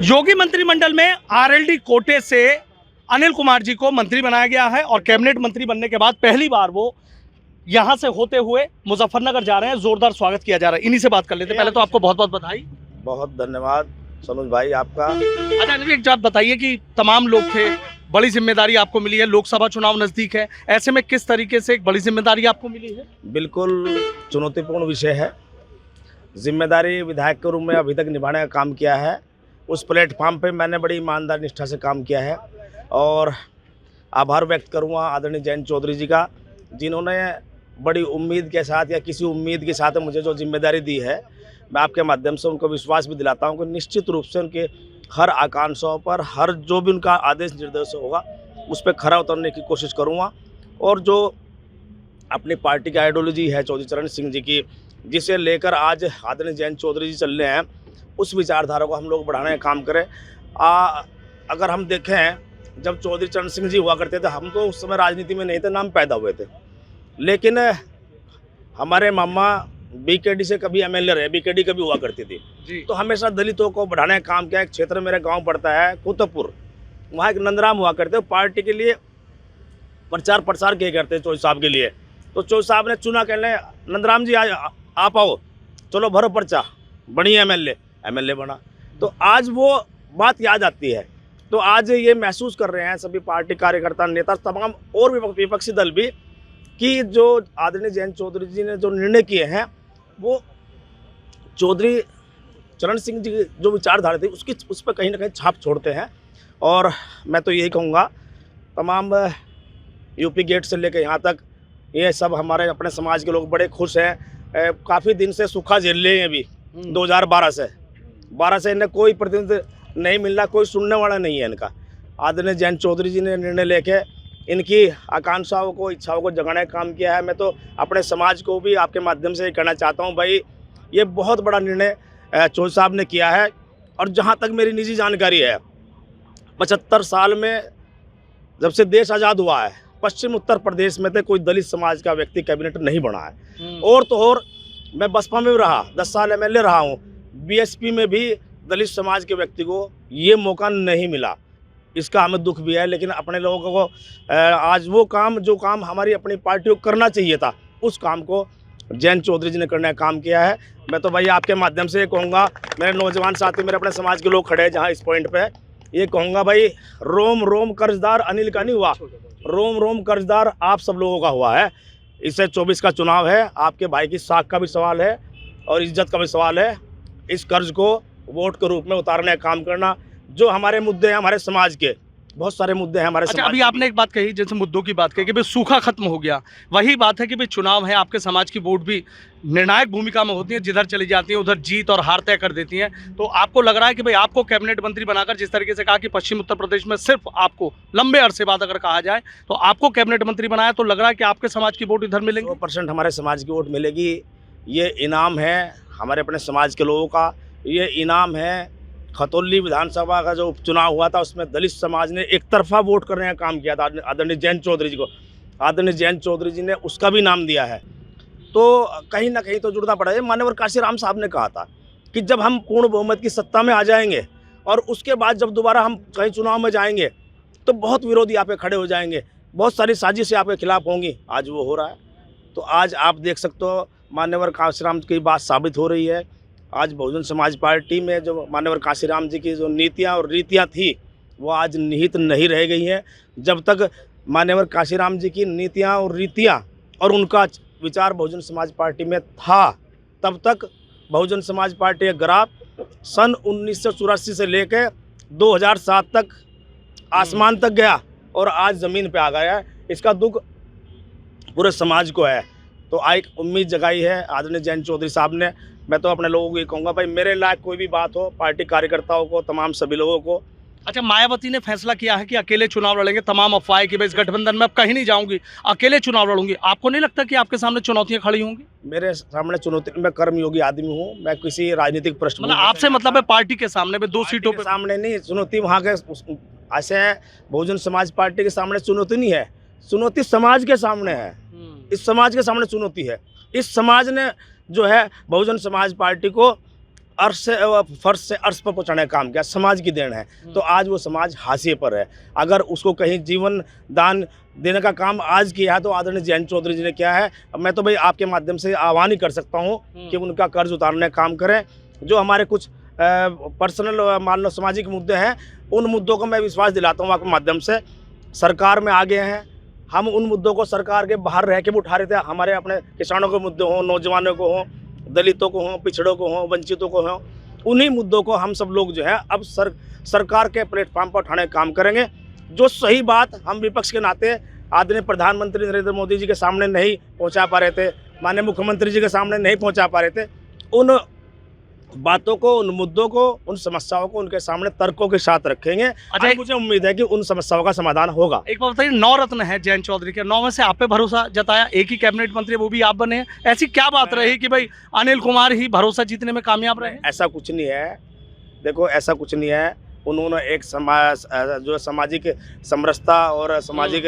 योगी मंत्रिमंडल में आरएलडी कोटे से अनिल कुमार जी को मंत्री बनाया गया है और कैबिनेट मंत्री बनने के बाद पहली बार वो यहां से होते हुए मुजफ्फरनगर जा रहे हैं। जोरदार स्वागत किया जा रहा है। इन्हीं से बात कर लेते हैं। पहले तो आपको बहुत बहुत बधाई। बहुत धन्यवाद सनोज भाई आपका। अच्छा अनिल, एक बात बताइए कि तमाम लोग थे, बड़ी जिम्मेदारी आपको मिली है, लोकसभा चुनाव नजदीक है, ऐसे में किस तरीके से एक बड़ी जिम्मेदारी आपको मिली है? बिल्कुल चुनौतीपूर्ण विषय है। जिम्मेदारी विधायक के रूप में अभी तक निभाने का काम किया है। उस प्लेटफॉर्म पे मैंने बड़ी ईमानदार निष्ठा से काम किया है और आभार व्यक्त करूंगा आदरणीय जयंत चौधरी जी का, जिन्होंने बड़ी उम्मीद के साथ या किसी उम्मीद के साथ मुझे जो जिम्मेदारी दी है। मैं आपके माध्यम से उनको विश्वास भी दिलाता हूं कि निश्चित रूप से उनके हर आकांक्षाओं पर, हर जो भी उनका आदेश निर्देश होगा उस पर खरा उतरने की कोशिश करूँगा। और जो अपनी पार्टी की आइडियोलॉजी है चौधरी चरण सिंह जी की, जिसे लेकर आज आदरणीय जयंत चौधरी जी चल रहे हैं, उस विचारधारा को हम लोग बढ़ाने का काम करें। अगर हम देखें, जब चौधरी चरण सिंह जी हुआ करते थे, हम तो उस समय राजनीति में नहीं थे, नाम पैदा हुए थे, लेकिन हमारे मामा बीकेडी से कभी एमएलए रहे, बीकेडी कभी हुआ करती थी जी। तो हमेशा दलितों को बढ़ाने का काम किया। एक क्षेत्र मेरे गांव पड़ता है कुतुबपुर, वहाँ एक नंदराम हुआ करते, पार्टी के लिए प्रचार प्रसार किए करते चौधरी साहब के लिए। तो चौधरी साहब ने चुना, कहने नंदराम जी आप आओ, चलो भरो पर्चा, बढ़िया एमएलए बना। तो आज वो बात याद आती है। तो आज ये महसूस कर रहे हैं सभी पार्टी कार्यकर्ता, नेता, तमाम और विपक्षी दल भी, कि जो आदरणीय जयंत चौधरी जी ने जो निर्णय किए हैं, वो चौधरी चरण सिंह जी की जो विचारधारा थी उसकी उस पर कहीं ना कहीं छाप छोड़ते हैं। और मैं तो यही कहूँगा, तमाम यूपी गेट से लेकर यहाँ तक ये सब हमारे अपने समाज के लोग बड़े खुश हैं। काफ़ी दिन से सूखा झेल रहे हैं अभी 2012 से इन्हें कोई प्रतिनिधि नहीं मिल रहा, कोई सुनने वाला नहीं है इनका। आदरणीय जयंत चौधरी जी ने निर्णय लेके इनकी आकांक्षाओं को, इच्छाओं को जगाने का काम किया है। मैं तो अपने समाज को भी आपके माध्यम से कहना चाहता हूं, भाई ये बहुत बड़ा निर्णय चौधरी साहब ने किया है। और जहां तक मेरी निजी जानकारी है, 75 साल में जब से देश आज़ाद हुआ है, पश्चिम उत्तर प्रदेश में तो कोई दलित समाज का व्यक्ति कैबिनेट नहीं बना है। और तो और मैं बसपा में भी रहा, 10 साल एमएलए रहा हूँ, बीएसपी में भी दलित समाज के व्यक्ति को ये मौका नहीं मिला। इसका हमें दुख भी है, लेकिन अपने लोगों को आज वो काम, जो काम हमारी अपनी पार्टी को करना चाहिए था, उस काम को जयंत चौधरी जी ने करने का काम किया है। मैं तो भाई आपके माध्यम से ये कहूँगा, मेरे नौजवान साथी, मेरे अपने समाज के लोग खड़े हैं जहाँ इस पॉइंट पे, ये कहूँगा भाई, रोम रोम कर्जदार अनिल का नहीं हुआ, रोम रोम कर्जदार आप सब लोगों का हुआ है। इससे 24 का चुनाव है, आपके भाई की साख का भी सवाल है और इज्जत का भी सवाल है। इस कर्ज को वोट के रूप में उतारने का काम करना। जो हमारे मुद्दे हैं, हमारे समाज के बहुत सारे मुद्दे हैं हमारे समाज। अभी आपने एक बात कही, जैसे मुद्दों की बात कही कि भाई सूखा खत्म हो गया, वही बात है कि भाई चुनाव है, आपके समाज की वोट भी निर्णायक भूमिका में होती है, जिधर चली जाती है उधर जीत और हार तय कर देती हैं। तो आपको लग रहा है कि भाई आपको कैबिनेट मंत्री बनाकर, जिस तरीके से कहा कि पश्चिम उत्तर प्रदेश में सिर्फ आपको लंबे अरसे बाद अगर कहा जाए तो आपको कैबिनेट मंत्री बनाया, तो लग रहा है कि आपके समाज की वोट इधर मिलेगी? 100% हमारे समाज की वोट मिलेगी। ये इनाम है हमारे अपने समाज के लोगों का। ये इनाम है खतौली विधानसभा का जो उपचुनाव हुआ था, उसमें दलित समाज ने एक तरफा वोट करने का काम किया था आदरणीय जयंत चौधरी जी को। आदरणीय जयंत चौधरी जी ने उसका भी नाम दिया है। तो कहीं ना कहीं तो जुड़ना पड़ा है। मान्यवर काशीराम साहब ने कहा था कि जब हम पूर्ण बहुमत की सत्ता में आ जाएंगे और उसके बाद जब दोबारा हम कहीं चुनाव में जाएंगे तो बहुत विरोधी यहाँ पे खड़े हो जाएंगे, बहुत सारी साजिशें आपके खिलाफ होंगी। आज वो हो रहा है। तो आज आप देख सकते हो, मान्यवर काशीराम की बात साबित हो रही है। आज बहुजन समाज पार्टी में जो मान्यवर काशीराम जी की जो नीतियां और रीतियां थी, वो आज निहित नहीं रह गई हैं। जब तक मान्यवर काशीराम जी की नीतियां और रीतियां और उनका विचार बहुजन समाज पार्टी में था, तब तक बहुजन समाज पार्टी का ग्राफ सन 1984 से लेकर 2007 तक आसमान तक गया और आज ज़मीन पे आ गया है। इसका दुख पूरे समाज को है। तो एक उम्मीद जगाई है आदरणीय जयंत चौधरी साहब ने। मैं तो अपने लोगों को ये कहूँगा, भाई मेरे लायक कोई भी बात हो, पार्टी कार्यकर्ताओं को, तमाम सभी लोगों को। अच्छा, मायावती ने फैसला किया है कि अकेले चुनाव लड़ेंगे। तमाम अफवाहें कि भाई इस गठबंधन में अब कहीं नहीं जाऊंगी, अकेले चुनाव लड़ूंगी। आपको नहीं लगता कि आपके सामने चुनौतियां खड़ी होंगी? मेरे सामने चुनौती, मैं कर्मयोगी आदमी हूँ, मैं किसी राजनीतिक पृष्ठभूमि, मतलब आपसे मतलब है पार्टी के सामने में 2 सीटों पे सामने नहीं चुनौती, वहाँ के ऐसे बहुजन समाज पार्टी के सामने चुनौती नहीं है, चुनौती समाज के सामने है। इस समाज के सामने चुनौती है। इस समाज ने जो है बहुजन समाज पार्टी को अर्श से फर्श से अर्श पर पहुँचाने का काम किया, समाज की देन है। तो आज वो समाज हाशिए पर है। अगर उसको कहीं जीवन दान देने का काम आज किया है तो आदरणीय जयंत चौधरी जी ने किया है। मैं तो भाई आपके माध्यम से आह्वान ही कर सकता हूँ कि उनका कर्ज उतारने का काम करें। जो हमारे कुछ पर्सनल मान लो सामाजिक मुद्दे हैं, उन मुद्दों को मैं विश्वास दिलाता हूँ आपके माध्यम से। सरकार में आगे हैं, हम उन मुद्दों को सरकार के बाहर रह के भी उठा रहे थे। हमारे अपने किसानों के मुद्दे हों, नौजवानों को हों, दलितों को हों, पिछड़ों को हों, वंचितों को हों, उन्हीं मुद्दों को हम सब लोग जो है अब सरकार के प्लेटफॉर्म पर उठाने का काम करेंगे। जो सही बात हम विपक्ष के नाते आदरणीय प्रधानमंत्री नरेंद्र मोदी जी के सामने नहीं पहुंचा पा रहे थे, माननीय मुख्यमंत्री जी के सामने नहीं पहुंचा पा रहे थे, उन बातों को, उन मुद्दों को, उन समस्याओं को उनके सामने तर्कों के साथ रखेंगे। अच्छा, मुझे उम्मीद है कि उन समस्याओं का समाधान होगा। एक बात बताइए, 9 रत्न है जयंत चौधरी के, 9 में से आप पे भरोसा जताया, एक ही कैबिनेट मंत्री वो भी आप बने हैं। ऐसी क्या बात रही कि भाई अनिल कुमार ही भरोसा जीतने में कामयाब रहे? ऐसा कुछ नहीं है, देखो ऐसा कुछ नहीं है। उन्होंने एक समाज जो सामाजिक समरसता और सामाजिक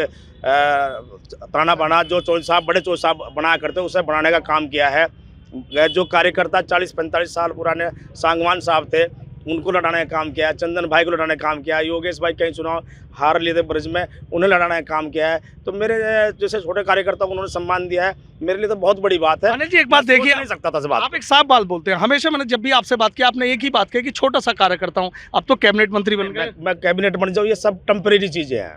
ताना बाना जो चौधरी साहब बड़े चौधरी साहब बनाया करते उसे बनाने का काम किया है। जो कार्यकर्ता 40-45 साल पुराने सांगवान साहब थे उनको लड़ाने का काम किया है, चंदन भाई को लड़ाने का काम किया है, योगेश भाई कई चुनाव हार लिए थे ब्रज में, उन्हें लड़ाने का काम किया है। तो मेरे जैसे छोटे कार्यकर्ता को उन्होंने सम्मान दिया है, मेरे लिए तो बहुत बड़ी बात है। अनिल जी, एक बात देखिए, नहीं सकता था बात। आप एक साफ बात बोलते हैं। हमेशा मैंने जब भी आपसे बात की आपने एक ही बात कही कि छोटा सा कार्यकर्ता हूँ, अब तो कैबिनेट मंत्री बन गए। मैं कैबिनेट बन जाऊँ, ये सब टेम्परेरी चीज़ें हैं।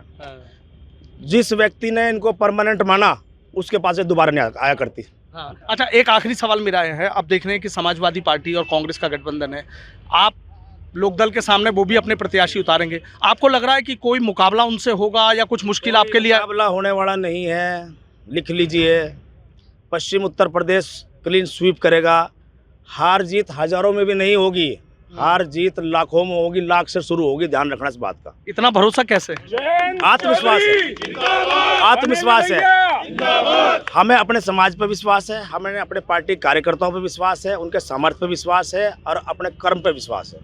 जिस व्यक्ति ने इनको परमानेंट माना उसके पास से दोबारा नहीं आया करती। हाँ। अच्छा, एक आखिरी सवाल मेरा है, अब देख रहे हैं कि समाजवादी पार्टी और कांग्रेस का गठबंधन है, आप लोकदल के सामने वो भी अपने प्रत्याशी उतारेंगे, आपको लग रहा है कि कोई मुकाबला उनसे होगा या कुछ मुश्किल आपके लिए? मुकाबला होने वाला नहीं है, लिख लीजिए। पश्चिम उत्तर प्रदेश क्लीन स्वीप करेगा। हार जीत हजारों में भी नहीं होगी, हार जीत लाखों में होगी, लाख से शुरू होगी, ध्यान रखना इस बात का। इतना भरोसा कैसे? आत्मविश्वास है, आत्मविश्वास है। हमें अपने समाज पर विश्वास है, हमें अपने पार्टी कार्यकर्ताओं पर विश्वास है, उनके सामर्थ्य पर विश्वास है और अपने कर्म पर विश्वास है।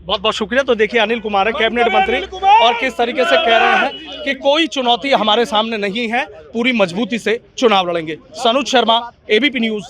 बहुत बहुत शुक्रिया। तो देखिए, अनिल कुमार है कैबिनेट मंत्री और किस तरीके से कह रहे हैं कि कोई चुनौती हमारे सामने नहीं है, पूरी मजबूती से चुनाव लड़ेंगे। Sanuj Sharma, ABP news.